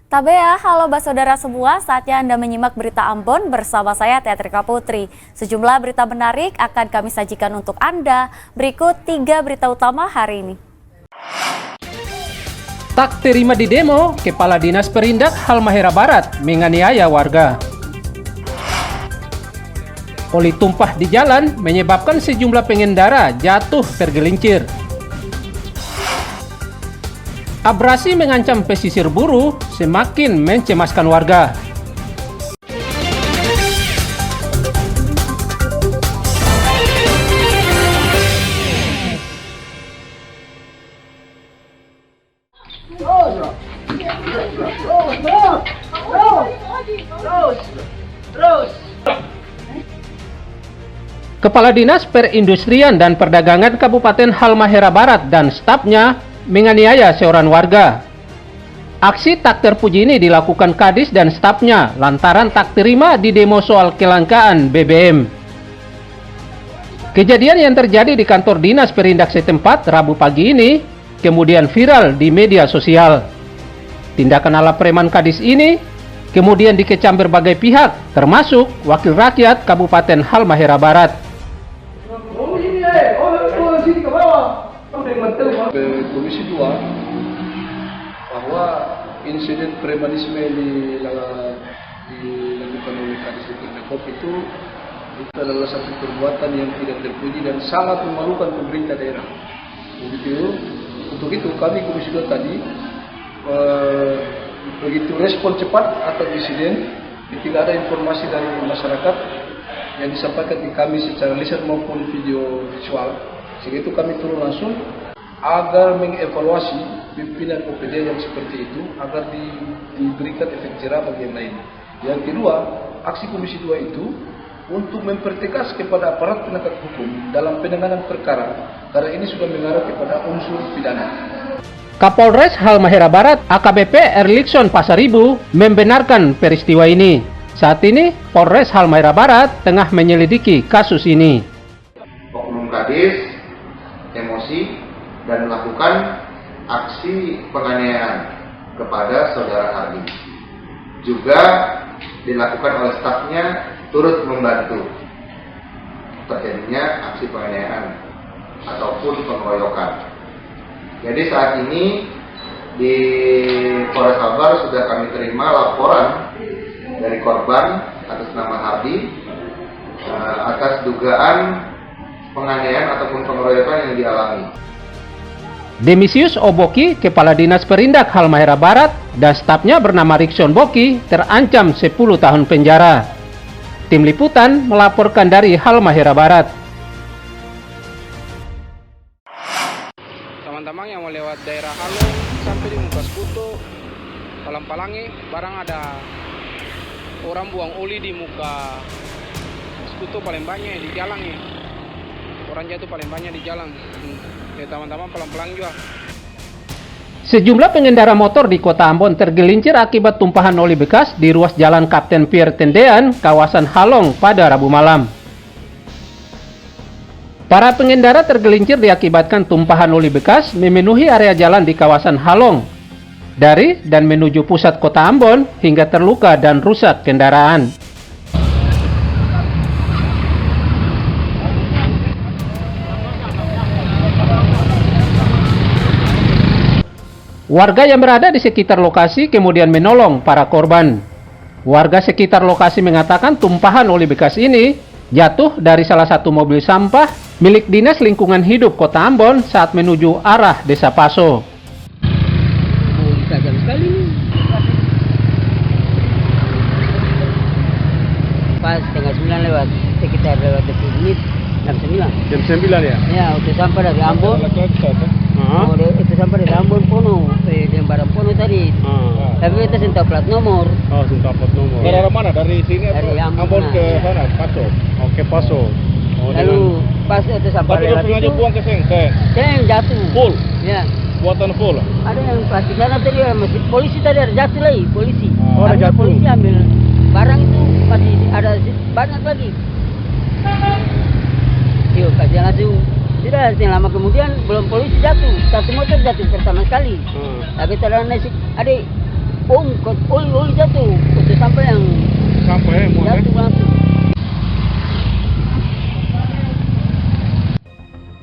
Tabea, halo saudara semua, saatnya Anda menyimak berita Ambon bersama saya Teatrika Putri. Sejumlah berita menarik akan kami sajikan untuk Anda. Berikut 3 berita utama hari ini. Tak terima di demo, Kepala Dinas Perindak Halmahera Barat menganiaya warga. Oli tumpah di jalan menyebabkan sejumlah pengendara jatuh tergelincir. Abrasi mengancam pesisir Buru semakin mencemaskan warga. Kepala Dinas Perindustrian dan Perdagangan Kabupaten Halmahera Barat dan stafnya menganiaya seorang warga. Aksi tak terpuji ini dilakukan Kadis dan stafnya lantaran tak terima di demo soal kelangkaan BBM. Kejadian yang terjadi di kantor dinas perindak setempat Rabu pagi ini kemudian viral di media sosial. Tindakan ala preman Kadis ini kemudian dikecam berbagai pihak termasuk Wakil Rakyat Kabupaten Halmahera Barat. Komisi 2 bahwa insiden premanisme yang dilakukan oleh Kadis Depok itu adalah satu perbuatan yang tidak terpuji dan sangat memalukan pemerintah daerah. Untuk itu kami Komisi 2 tadi begitu respon cepat atas insiden ketika ada informasi dari masyarakat yang disampaikan di kami secara lisan maupun video visual. Sehingga itu kami turun langsung agar mengevaluasi pimpinan OPD yang seperti itu agar diberikan efek jerah bagi yang lain. Yang kedua, aksi Komisi 2 itu untuk mempertegas kepada aparat penegak hukum dalam penanganan perkara karena ini sudah mengarah kepada unsur pidana. Kapolres Halmahera Barat AKBP Erlikson Pasaribu membenarkan peristiwa ini. Saat ini Polres Halmahera Barat tengah menyelidiki kasus ini. Oknum Kadis emosi dan melakukan aksi penganiayaan kepada saudara Hardi. Juga dilakukan oleh stafnya turut membantu terjadinya aksi penganiayaan ataupun pengeroyokan. Jadi saat ini di Polres Kalbar sudah kami terima laporan dari korban atas nama Hardi atas dugaan penganiayaan ataupun pengeroyokan yang dialami. Demisius Oboki, Kepala Dinas Perindak Halmahera Barat, dan stafnya bernama Rikson Boki terancam 10 tahun penjara. Tim Liputan melaporkan dari Halmahera Barat. Teman-teman yang mau lewat daerah Halong sampai di muka Sekutu, Palang-Palangi, barang ada orang buang oli di muka Sekutu paling banyak di jalan ya. Orang jatuh paling banyak di jalan. Ya teman-teman pelan-pelan juga. Sejumlah pengendara motor di Kota Ambon tergelincir akibat tumpahan oli bekas di ruas Jalan Kapten Pierre Tendean, kawasan Halong pada Rabu malam. Para pengendara tergelincir diakibatkan tumpahan oli bekas memenuhi area jalan di kawasan Halong dari dan menuju pusat Kota Ambon hingga terluka dan rusak kendaraan. Warga yang berada di sekitar lokasi kemudian menolong para korban. Warga sekitar lokasi mengatakan tumpahan oli bekas ini jatuh dari salah satu mobil sampah milik Dinas Lingkungan Hidup Kota Ambon saat menuju arah Desa Paso. Tajam sekali nih. Pas setengah 9 lewat, sekitar lewat 20 menit, jam 9. Jam 9 ya? Ya, udah sampai dari Ambon. Itu sampai dari Ambon Pono, Lembaran Pono tadi. Tapi kita sentuh plat nomor. Oh, sentuh plat nomor. Dari mana? Dari sini Dari Ambon ke sana, Paso. Oke, Paso. Oh, lalu pas itu sampai lewat itu, buang ke seng. saya yang jatuh. Full. Ya. Buatan full. Ada yang plastik sana tadi, masih polisi tadi ada jatuh lagi, polisi. Oh, ada jatuh. Polisi ambil barang itu masih ada banyak lagi. Yuk, kasih langsung. Tidak lama kemudian belum polisi jatuh, satu motor jatuh pertama sekali. Tapi terlalu nasib, adik oli jatuh. Itu sampai yang jatuh langsung.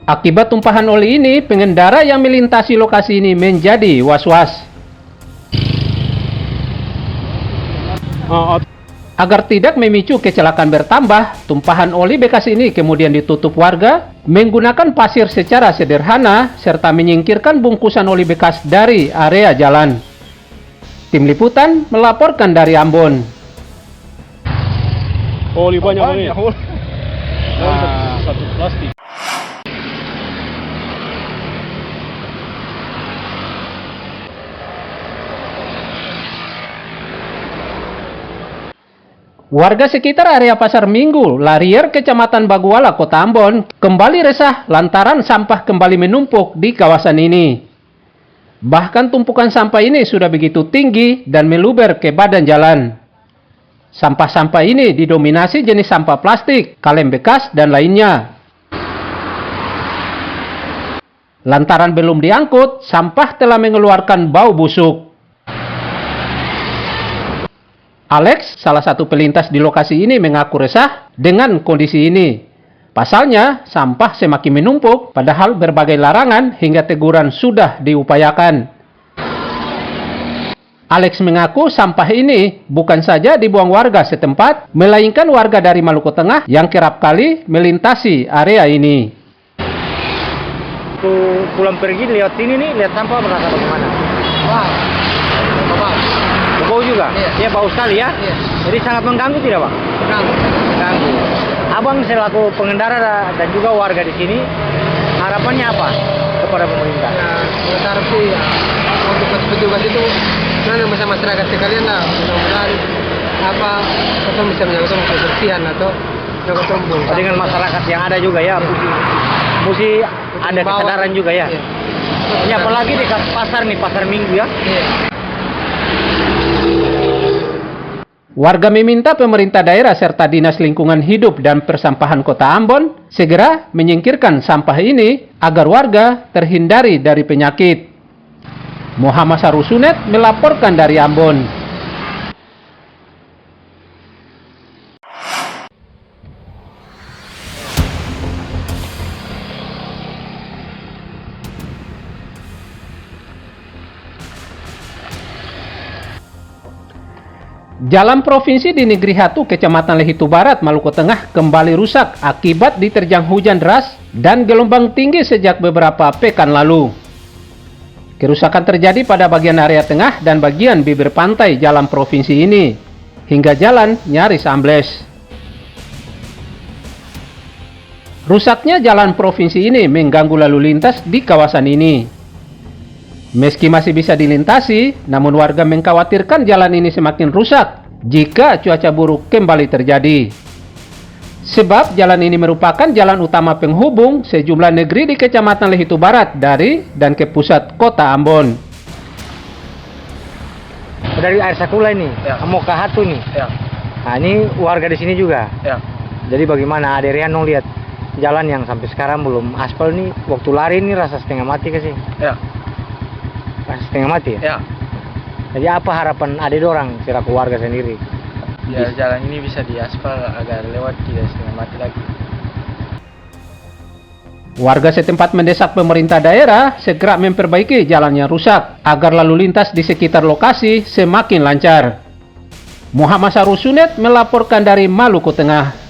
Akibat tumpahan oli ini, pengendara yang melintasi lokasi ini menjadi was-was. Agar tidak memicu kecelakaan bertambah, tumpahan oli bekas ini kemudian ditutup warga menggunakan pasir secara sederhana serta menyingkirkan bungkusan oli bekas dari area jalan. Tim Liputan melaporkan dari Ambon. Oli banyak oli. Satu plastik. Warga sekitar area Pasar Minggu, Larier, Kecamatan Baguala, Kota Ambon, kembali resah lantaran sampah kembali menumpuk di kawasan ini. Bahkan tumpukan sampah ini sudah begitu tinggi dan meluber ke badan jalan. Sampah-sampah ini didominasi jenis sampah plastik, kaleng bekas, dan lainnya. Lantaran belum diangkut, sampah telah mengeluarkan bau busuk. Alex, salah satu pelintas di lokasi ini, mengaku resah dengan kondisi ini. Pasalnya, sampah semakin menumpuk, padahal berbagai larangan hingga teguran sudah diupayakan. Alex mengaku sampah ini bukan saja dibuang warga setempat, melainkan warga dari Maluku Tengah yang kerap kali melintasi area ini. Pulang pergi lihat ini nih, lihat sampah merasa bagaimana? Wah, Bau juga? Iya, bau sekali ya? Iya. Jadi sangat mengganggu tidak, Pak? Mengganggu. Abang selaku pengendara dan juga warga di sini, harapannya apa kepada pemerintah? Nah, harus sih untuk petugas itu, nah masyarakat sekalian lah, mudah-mudahan kita bisa menjaga kebersihan atau ketemu. Dengan masyarakat yang ada juga ya, mesti ada kesadaran juga ya. Ya, apalagi dekat pasar nih, Pasar Minggu ya. Warga meminta pemerintah daerah serta Dinas Lingkungan Hidup dan Persampahan Kota Ambon segera menyingkirkan sampah ini agar warga terhindari dari penyakit. Muhammad Sarusunet melaporkan dari Ambon. Jalan provinsi di Negeri Hatu, Kecamatan Lehitu Barat, Maluku Tengah kembali rusak akibat diterjang hujan deras dan gelombang tinggi sejak beberapa pekan lalu. Kerusakan terjadi pada bagian area tengah dan bagian bibir pantai jalan provinsi ini, hingga jalan nyaris ambles. Rusaknya jalan provinsi ini mengganggu lalu lintas di kawasan ini. Meski masih bisa dilintasi, namun warga mengkhawatirkan jalan ini semakin rusak jika cuaca buruk kembali terjadi. Sebab jalan ini merupakan jalan utama penghubung sejumlah negeri di Kecamatan Lehitu Barat dari dan ke pusat Kota Ambon. Dari air Sakula ini, mau ke Hatu nih. Nah, ini warga di sini juga. Jadi bagaimana? Ada Riano lihat jalan yang sampai sekarang belum aspal nih. Waktu lari ini rasa setengah mati kasih. Setengah mati ya? Jadi apa harapan adik orang selaku warga sendiri? Ya, jalan ini bisa diaspal agar lewat tidak setengah mati lagi. Warga setempat mendesak pemerintah daerah segera memperbaiki jalan yang rusak agar lalu lintas di sekitar lokasi semakin lancar. Muhammad Sarusunet melaporkan dari Maluku Tengah.